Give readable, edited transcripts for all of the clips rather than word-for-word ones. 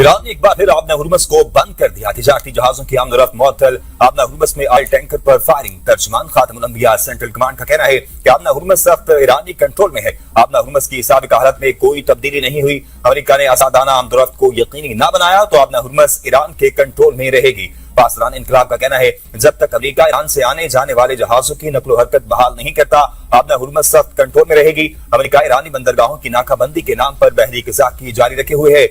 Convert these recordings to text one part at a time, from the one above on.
Iran ने एक बार फिर आबना हुर्मस को बंद कर दिया। तिजारती जहाजों की आमदरफ्त मुअत्तल, आबना हुर्मस में ऑयल टैंकर पर फायरिंग। तर्जुमान खातमुल अंबिया सेंट्रल कमांड का कहना है कि आबना हुर्मस सख्त ईरानी कंट्रोल में है। आबना हुर्मस की साबिका हालत में कोई तब्दीली नहीं हुई। अमेरिका ने आजादाना आमदरफ्त को यकीनी न बनाया तो आबना हुर्मस ईरान के कंट्रोल में रहेगी। पासरान इनकलाब का कहना है जब तक अमेरिका ईरान से आने जाने वाले जहाजों की नकलो हरकत बहाल नहीं करता, आबना हुर्मस सख्त कंट्रोल में रहेगी। अमेरिका ईरानी बंदरगाहों की नाकाबंदी के नाम पर बहरी क़ज़ाकी जारी रखे हुए है।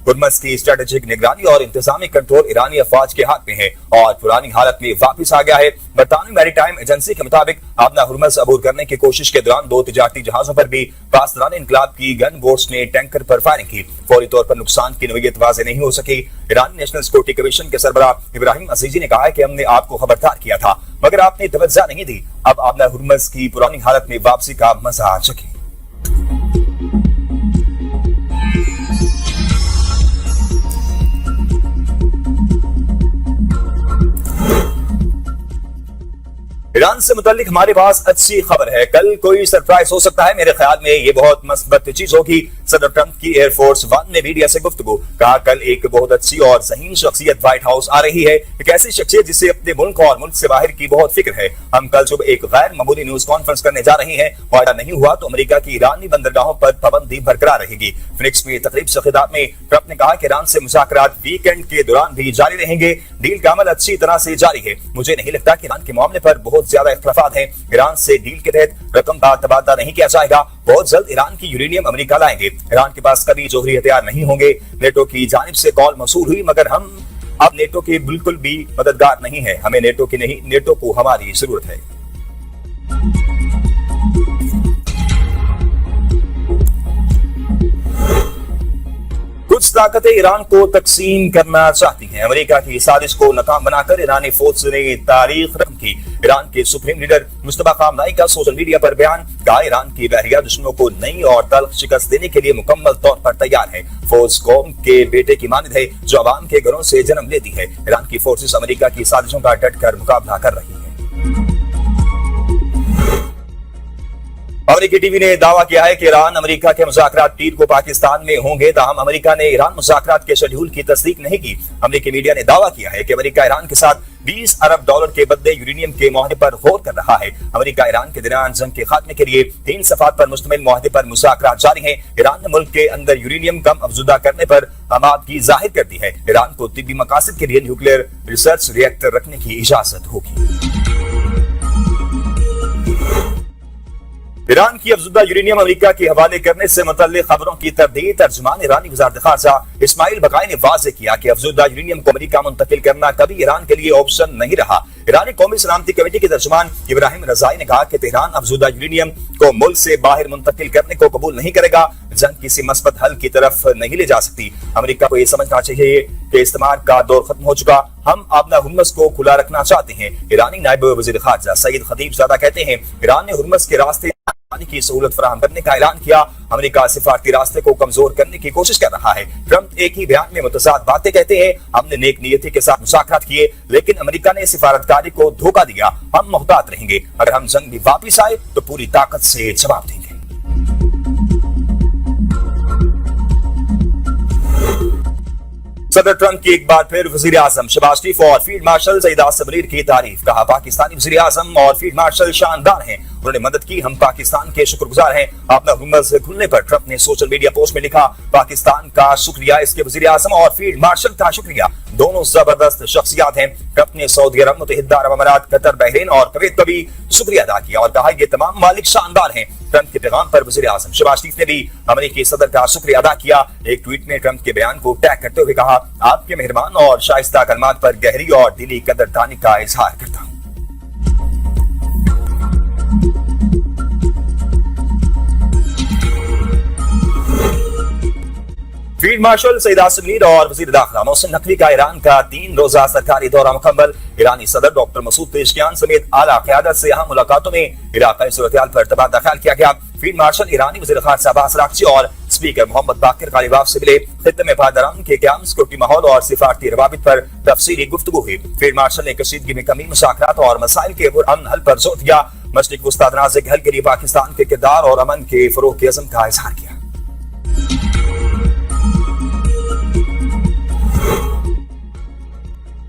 हुर्मस की स्ट्रेटेजिक निगरानी और इंतजामी कंट्रोल ईरानी अफवाज के हाथ में है और पुरानी हालत में वापस आ गया है। बरतानवी मैरीटाइम एजेंसी के मुताबिक आबना हुर्मस अबूर करने की कोशिश के दौरान 2 तिजारती जहाजों पर भी पासरान इनकलाब की गन बोट्स ने टैंकर पर फायरिंग की। फौरी तौर पर नुकसान की नोयत वाज़ेह नहीं हो सकी। ईरानी नेशनल सिक्योरिटी कमीशन के सरबराह इब्राहिम अजीजी ने कहा है कि हमने आपको खबरदार किया था मगर आपने तवज्जो नहीं दी। अब आबना हुर्मस की पुरानी हालत में वापसी का मजा आ चुकी। ईरान से मुतालिक हमारे पास अच्छी खबर है। कल कोई सरप्राइज हो सकता है। मेरे ख्याल में ये बहुत मस्बत चीज होगी। सदर ट्रंप की एयरफोर्स 1 ने मीडिया से गुफ्तगू कहा कल एक बहुत अच्छी और ज़हीन शख्सियत व्हाइट हाउस आ रही है। एक ऐसी शख्सियत जिसे अपने मुल्क और मुल्क से बाहर की बहुत फिक्र है। हम कल सुबह एक गैर मामूली न्यूज कॉन्फ्रेंस करने जा रहे हैं। वायदा नहीं हुआ तो अमेरिका की ईरानी बंदरगाहों पर पाबंदी बरकरार रहेगी। फिनिक्स में तकरीब से खिताब में ट्रंप ने कहा कि ईरान से मुज़ाकरात वीकेंड के दौरान भी जारी रहेंगे। डील का अमल अच्छी तरह से जारी है। मुझे नहीं लगता कि ईरान के मामले पर बहुत ज्यादा इख्तिलाफात हैं। ईरान से डील के तहत रकम का तबादला नहीं किया जाएगा। बहुत जल्द ईरान की यूरेनियम अमेरिका लाएंगे। ईरान के पास कभी जोहरी हथियार नहीं होंगे। नेटो की जानिब से कॉल मसूल हुई मगर हम अब नेटो के बिल्कुल भी मददगार नहीं है। हमें नेटो की नहीं, नेटो को हमारी जरूरत है। कुछ ताकतें ईरान को तकसीम करना चाहती हैं। अमेरिका की साजिश को नाकाम बनाकर ईरानी फौज ने तारीख रकम की। ईरान के सुप्रीम लीडर मुस्तफा खामनाई का सोशल मीडिया पर बयान कहा ईरान की बहरिया दुश्मनों को नई और तल्ख शिकस्त देने के लिए मुकम्मल तौर पर तैयार है। फौज कौम के बेटे की मानद है जो अवाम के घरों से जन्म लेती है। ईरान की फोर्सेस अमेरिका की साजिशों का डटकर मुकाबला कर रही है। अमेरिकी टीवी ने दावा किया है कि ईरान अमेरिका के मुज़ाकरात पीर को पाकिस्तान में होंगे। ताहम अमेरिका ने ईरान मुज़ाकरात के शेड्यूल की तस्दीक नहीं की। अमेरिकी मीडिया ने दावा किया है कि अमेरिका ईरान के साथ $20 अरब के बदले यूरेनियम के मुआहदे पर गौर कर रहा है। अमेरिका ईरान के दरमियान जंग के खात्मे के लिए 3 सफ़ात पर मुश्तमिल मुआहदे पर मुज़ाकरात जारी हैं। ईरान ने मुल्क के अंदर यूरेनियम कम अफजुदा करने पर आमादगी जाहिर कर दी है। ईरान को तिब्बी मकासद के लिए न्यूक्लियर रिसर्च रिएक्टर रखने की इजाजत होगी। ईरान की अफजुदा यूरेनियम अमेरिका के हवाले करने से मुतल्लिक खबरों की तरदीद तर्जुमान ईरानी वज़ारत ख़ारजा इस्माइल बकाई ने वाज़ेह किया कि अफजुदा यूरेनियम को अमेरिका मुंतकिल करना कभी ईरान के लिए ऑप्शन नहीं रहा। ईरानी कौमी सलामती कमेटी के तर्जुमान इब्राहिम रज़ाई ने कहा कि तेहरान अफजुदा यूरेनियम को मुल्क से बाहर मुंतकिल करने को कबूल नहीं करेगा। जंग किसी मस्बत हल की तरफ नहीं ले जा सकती। अमेरिका को यह समझना चाहिए कि इस्तेमाल का दौर खत्म हो चुका। हम आबना हुर्मस को खुला रखना चाहते हैं। ईरानी नायब वज़ीर ख़ारजा सईद खतीबज़ादा कहते हैं ईरान ने हुर्मस के रास्ते की सहूलत फराहम करने का ऐलान किया। अमेरिका सिफारती रास्ते को कमजोर करने की कोशिश कर रहा है। ट्रंप एक ही बयान में मुतज़ाद बातें कहते हैं। हमने नेक नियति के साथ मुज़ाकरात किए लेकिन अमेरिका ने सिफारतकारी को धोखा दिया। हम मोहतात रहेंगे। अगर हम जंग में वापिस आए तो पूरी ताकत से जवाब देंगे। सदर ट्रंप की एक बार फिर वज़ीर आज़म शहबाज शरीफ और फील्ड मार्शल सईद आसिम मुनीर की तारीफ। कहा पाकिस्तानी वज़ीर आज़म और फील्ड मार्शल शानदार हैं। उन्होंने मदद की। हम पाकिस्तान के शुक्रगुजार हैं। आबना हुर्मस खुलने पर ट्रंप ने सोशल मीडिया पोस्ट में लिखा पाकिस्तान का शुक्रिया, इसके वज़ीर आज़म और फील्ड मार्शल का शुक्रिया। दोनों जबरदस्त शख्सियात हैं। ट्रंप ने सऊदी अरब, मुत्तहिदा अरब अमारात, कतर, बहरीन और कुवैत का भी शुक्रिया अदा किया और कहा ये तमाम मालिक शानदार हैं। ट्रंप के पैगाम पर वज़ीर आज़म शहबाज शरीफ ने भी अमेरिकी सदर का शुक्रिया अदा किया। एक ट्वीट में ट्रंप के बयान को टैग करते हुए कहा आपके मेहरबान और शाइस्ता कलमात पर गहरी और दिली कदरदानी का इजहार करता हूँ। फील्ड मार्शल सईद आसिम मुनीर और वज़ीर दाखिला मोहसिन नकवी का ईरान का 3 रोजा सरकारी दौरा मुकम्मल। ईरानी सदर डॉक्टर मसूद पेशकियान समेत आला क़यादत से अहम मुलाकातों में इलाकाई सूरत-ए-हाल पर तबादला ख्याल किया गया। फील्ड मार्शल ईरानी वज़ीर ख़ारजा अब्बास अराग़ची और स्पीकर मोहम्मद बाकिर कालिबाफ से मिले। खित्ते में पायदारान के क़याम, सिक्योरिटी माहौल और सिफारती रवाबित पर तफसीली गुफ्तगू हुई। फील्ड मार्शल ने कशीदगी में कमी, मुज़ाकरात और मसाइल के पुरअमन हल पर जोर दिया। मशरिक़ वस्ता तनाज़े के हल के लिए पाकिस्तान के किरदार और अमन के फ़रोग़ के अज़्म का इज़हार किया।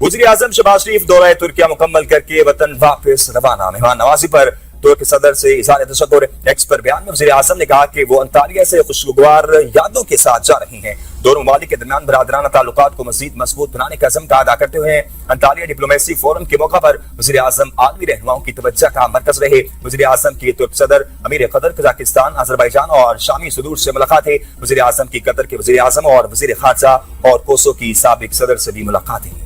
वज़ीर आज़म शहबाज शरीफ दौरा तुर्किया मुकम्मल करके वतन वापस रवाना। मेहमान नवाजी पर तुर्क सदर से इज़हार तशक्कुर। एक्स पर बयान में वज़ीर आज़म ने कहा कि वो अंतालिया से खुशगवार यादों के साथ जा रही हैं। दोनों ममालिक के दरमियान बरादराना ताल्लुकात को मज़ीद मजबूत बनाने का अज़्म का अदा करते हुए अंतालिया डिप्लोमेसी फोरम के मौका पर वज़ीर आज़म आलमी रहनुमाओं की तवज्जो का मरकज रहे। वज़ीर आज़म की तुर्क सदर, अमीर कतर, कजाकिस्तान, अज़रबैजान और शामी सुदूर से मुलाकातें। वज़ीर आज़म की कतर के वज़ीर आज़म और वज़ीर खारजा और कोसो की साबिक सदर से भी मुलाकातें।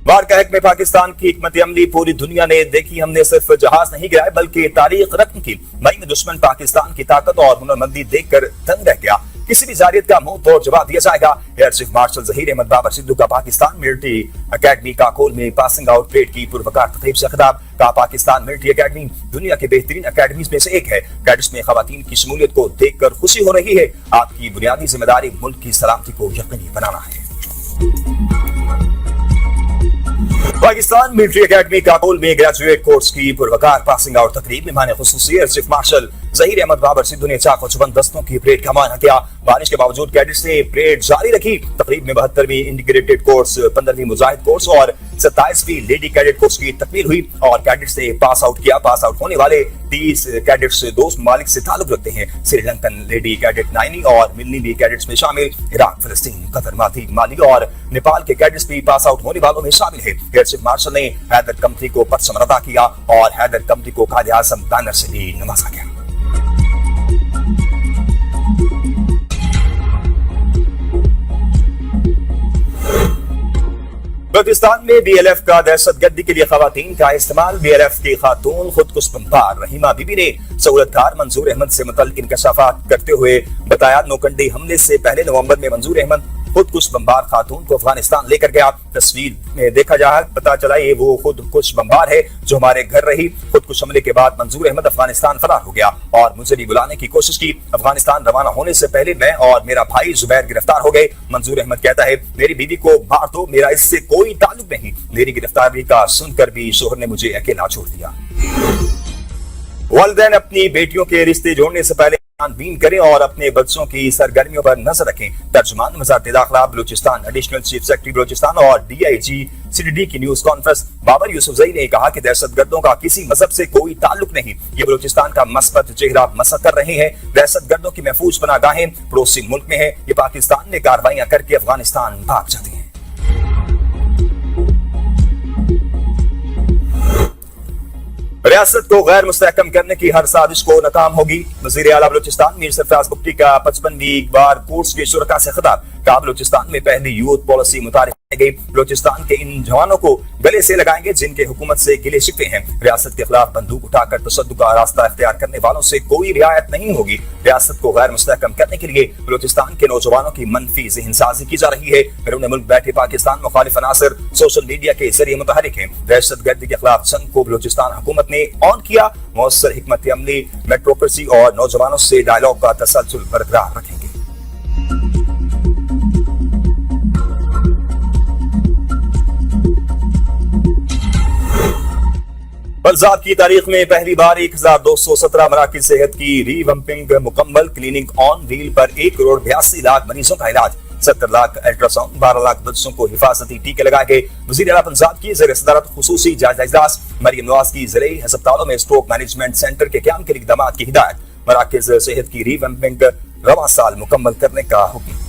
वार का हक में पाकिस्तान की हिकमत अमली पूरी दुनिया ने देखी। हमने सिर्फ जहाज नहीं गिराए बल्कि तारीख रकम की। मई में दुश्मन पाकिस्तान की ताकत और हुनरमंदी देखकर दंग रह गया। किसी भी जारियत का मुंह तोड़ जवाब दिया जाएगा। Air chief marshal Zaheer Ahmed Babar Sidhu का पाकिस्तान मिलिट्री अकेडमी काकोल में पासिंग आउट परेड की पुरवकार तकरीब से खिताब। का पाकिस्तान मिलिट्री अकेडमी दुनिया के बेहतरीन अकेडमीज में से एक है। कैडेट्स में खवातीन की शमूलियत को देखकर खुशी हो रही है। आपकी बुनियादी जिम्मेदारी मुल्क की सलामती को यकीनी बनाना है। पाकिस्तान मिलिट्री अकेडमी काकोल में ग्रेजुएट कोर्स की पुरवकार पासिंग आउट तकरीब में मेहमान खुसूसी air chief marshal Zaheer Ahmed Babar Sidhu ने 454 दस्तों की परेड का मुआयना किया। बारिश के बावजूद कैडेट्स ने परेड जारी रखी। तकरीब में 72वीं इंटीग्रेटेड कोर्स, 15वीं मुजाहिद कोर्स और 27वीं लेडी कैडेट कोर्स की तकमील हुई और कैडेट्स ने पास आउट किया। पास आउट होने वाले 30 कैडेट्स दोस्त ममालिक से ताल्लुक रखते हैं। श्रीलंकन लेडी कैडेट नाइनी और मिलनी भी कैडेट्स में शामिल। इराक, फिलिस्तीन, कतर, माली और नेपाल के कैडेट्स भी पास आउट होने वालों में शामिल है। एयर चीफ मार्शल ने हैदर कंपनी को पदसमन अता किया और हैदर कंपनी को कायदे आज़म बैनर से भी नवाजा गया। बलूचिस्तान में बीएलएफ का दहशतगर्दी के लिए खवातीन का इस्तेमाल। बीएलएफ की खातून खुदकुश बमबार रहीमा बीबी ने सहूलतकार मंजूर अहमद से मुतल्लिक इंकशाफात करते हुए बताया, नौकंडी हमले से पहले नवंबर में मंजूर अहमद खुदकुश बमबार खातून को अफगानिस्तान लेकर गया। तस्वीर में देखा जा पता चला ये वो खुदकुश बमबार है जो हमारे घर रही। खुदकुश हमले के बाद मंजूर अहमद अफगानिस्तान फरार हो गया और मुझे भी बुलाने की कोशिश की। अफगानिस्तान रवाना होने से पहले मैं और मेरा भाई जुबैर गिरफ्तार हो गए। मंजूर अहमद कहता है, मेरी बीवी को मार दो, मेरा इससे कोई ताल्लुक नहीं। मेरी गिरफ्तारी का सुनकर भी शोहर ने मुझे अकेला छोड़ दिया। वालिदैन अपनी बेटियों के रिश्ते जोड़ने से पहले छानबीन करें और अपने बच्चों की सरगर्मियों पर नजर रखें। तर्जुमान वज़ारत दाखिला Balochistan, additional chief secretary Balochistan और डीआईजी सीडीडी की न्यूज कॉन्फ्रेंस बाबर यूसुफजई ने कहा कि दहशतगर्दों का किसी मजहब से कोई ताल्लुक नहीं। ये बलूचिस्तान का मस्बत चेहरा मसा कर रहे हैं। दहशतगर्दों की महफूज पनाहगाहें पड़ोसी मुल्क में है। ये पाकिस्तान में कार्रवाइयां करके अफगानिस्तान भाग जाते हैं। रियासत को गैर मुस्तहकम करने की हर साजिश को नाकाम होगी। वज़ीर आला बलूचिस्तान मीर सरफराज बुगटी का 55वीं बार कोर्स के शुरका से खिताब। कहा, बलूचिस्तान में पहली यूथ पॉलिसी मुतारिफ की गई। बलूचिस्तान के इन जवानों को गले से लगाएंगे जिनके हुकूमत से गिले शिकवे हैं। रियासत के खिलाफ बंदूक उठाकर तशद्दुद का रास्ता इख्तियार करने वालों से कोई रियायत नहीं होगी। रियासत को गैर मुस्तहकम करने के लिए बलूचिस्तान के नौजवानों की मनफी ज़हनसाजी की जा रही है। बैरून मुल्क बैठे पाकिस्तान मुखालिफ अनासर सोशल मीडिया के जरिए मुतहरिक हैं। दहशतगर्दी के खिलाफ जंग को बलूचिस्तान हुकूमत ने ऑन किया। मौसर हिकमत अमली, मेट्रोक्रेसी और नौजवानों से डायलॉग का तसलसल बरकरार रखेंगे। पंजाब की तारीख में पहली बार 1217 मराकज़ सेहत की रीवम्पिंग मुकम्मल। क्लिनिक ऑन व्हील पर 1,82,00,000 मरीजों का इलाज। 70 लाख अल्ट्रासाउंड, 12 लाख बच्चों को हिफाजती टीके लगाए गए। वज़ीर आला पंजाब की ज़ेर सदारत खुसूसी जायजा इजलास। मरियम नवाज की ज़राई अस्पतालों में स्ट्रोक मैनेजमेंट सेंटर के क़याम के लिए इक़दामात की हिदायत। मराकज़ सेहत की रीवम्पिंग रवां साल मुकम्मल करने का हुक्म।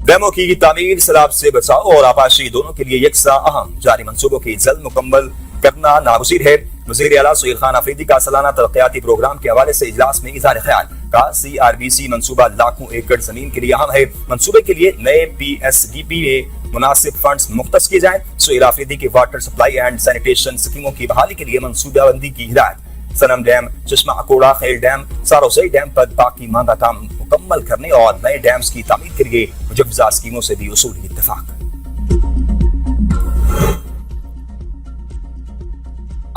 डैमों की तामीर, सैलाब से बचाव और आपाशी दोनों के लिए यकसा अहम। जारी मंसूबों की जल्द मुकम्मल करना नागुज़ीर है। वज़ीर आला सुहेल खान अफरीदी का सालाना तरक्याती प्रोग्राम के हवाले से इजलास में इज़हार ख्याल। कहा, CRBC मंसूबा लाखों एकड़ जमीन के लिए अहम है। मंसूबे के लिए नए PSDP में मुनासिब फंड्स मुख्तस किए जाएं। सुहेल अफरीदी की वाटर सप्लाई एंड सैनिटेशन स्कीमों की बहाली के लिए मंसूबाबंदी की हिदायत। सनम डैम, चश्मा अकोड़ा, खेल डैम, सारोसई डैम पर बाकी मांदा काम मुकम्मल करने और नए डैम्स की तामीर के लिए मुजव्वज़ा स्कीमों से भी उसूली इत्तेफाक।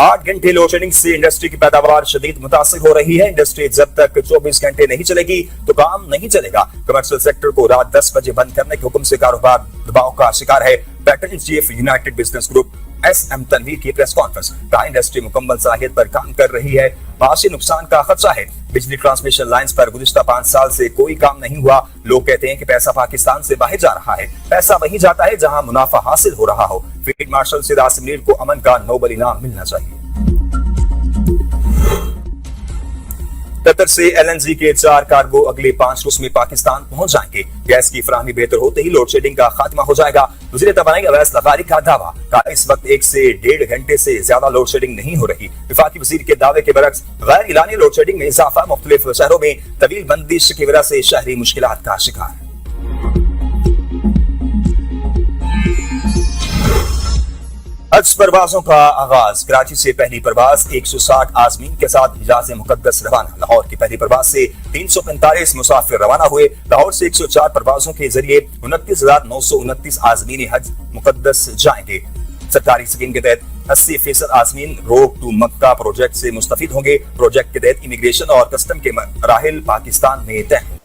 8 घंटे लोड शेडिंग से इंडस्ट्री की पैदावार शदीद मुतासिर हो रही है। इंडस्ट्री जब तक 24 घंटे नहीं चलेगी तो काम नहीं चलेगा। कमर्शियल सेक्टर को रात 10 बजे बंद करने के हुक्म से कारोबार दबाव का शिकार है। Patron chief united business group SM Tanveer की प्रेस कॉन्फ्रेंस। कहा, इंडस्ट्री मुकम्मल सलाहियत पर काम कर रही है معاشی نقصان کا خدشہ ہے۔ بجلی ٹرانسمیشن لائنز پر گزشتہ 5 سال سے کوئی کام نہیں ہوا۔ لوگ کہتے ہیں کہ پیسہ پاکستان سے باہر جا رہا ہے۔ پیسہ وہیں جاتا ہے جہاں منافع حاصل ہو رہا ہو۔ فیلڈ مارشل سید عاصم منیر کو امن کا نوبل انعام ملنا چاہیے۔ قطر سے LNG کے 4 کارگو اگلے 5 روز میں پاکستان پہنچ جائیں گے۔ گیس کی فراہمی بہتر ہوتے ہی لوڈ شیڈنگ کا خاتمہ ہو جائے گا۔ وزیر توانائی اویس لغاری کا دعویٰ کہ اس وقت 1 سے 1.5 گھنٹے سے زیادہ لوڈ شیڈنگ نہیں ہو رہی۔ وفاقی وزیر کے دعوے کے برعکس غیر اعلانی لوڈ شیڈنگ میں اضافہ، مختلف شہروں میں طویل بندش کی وجہ سے شہری مشکلات کا شکار۔ حج پروازوں کا آغاز۔ کراچی سے پہلی پرواز 160 عازمین کے ساتھ حجاز مقدس روانہ۔ لاہور کی پہلی پرواز سے 345 مسافر روانہ ہوئے۔ لاہور سے 104 پروازوں کے ذریعے 29,929 عازمین حج مقدس جائیں گے۔ سرکاری اسکیم کے تحت 80% عازمین روڈ ٹو مکہ پروجیکٹ سے مستفید ہوں گے۔ پروجیکٹ کے تحت امیگریشن اور کسٹم کے مراحل پاکستان میں طے ہیں۔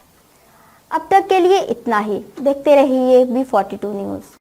اب تک کے لیے اتنا ہی۔ دیکھتے رہیے B42 نیوز۔